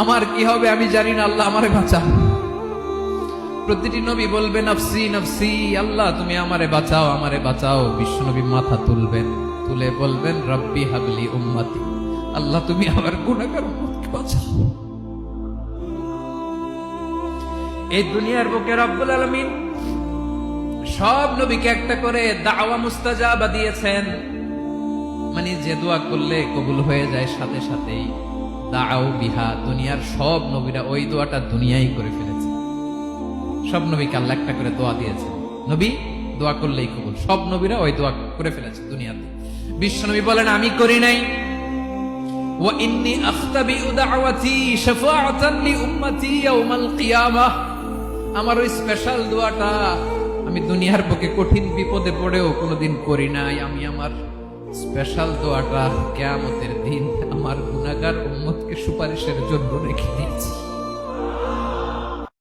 আমার কি হবে আমি জানি না, আল্লাহ আমারে বাঁচাও। প্রতিটি নবী বলবেন নফসি নফসি, আল্লাহ তুমি আমারে বাঁচাও, আমারে বাঁচাও। বিশ্বনবী মাথা তুলবেন, তুলে বলবেন রব্বি হাবলি উম্মতি, আল্লাহ তুমি আমার গুনাহগার উম্মতকে বাঁচাও। এই দুনিয়ার বুকে রব্বুল আলামিন সব নবীকে একটা করে দাওয়া মুস্তাজাবা দিয়েছেন, মানে যে দোয়া করলে কবুল হয়ে যায় সাথে সাথেই। দাও বিহা, দুনিয়ার সব নবীরা ওই দোয়াটা দুনিয়ায় করে ফেলেছে। সব নবীকে আল্লাহ একটা করে দোয়া দিয়েছে, নবী দোয়া করলেই কবুল। সব নবীরা ওই দোয়া করে ফেলেছে দুনিয়াতে। বিশ্বনবী বলেন আমি করি নাই। ওয়া ইন্নী আখতাবিউ দাওয়াতি শাফাআতান লি উম্মতি ইয়াউমাল কিয়ামাহ, আমার ওই স্পেশাল দোয়াটা আমি দুনিয়ার বুকে কঠিন বিপদে পড়েও কোনোদিন করি নাই। আমি আমার স্পেশাল দোয়াটা কিয়ামতের দিন আমার গুনাহগার উম্মতকে সুপারিশের জন্য রেখে দিয়েছি।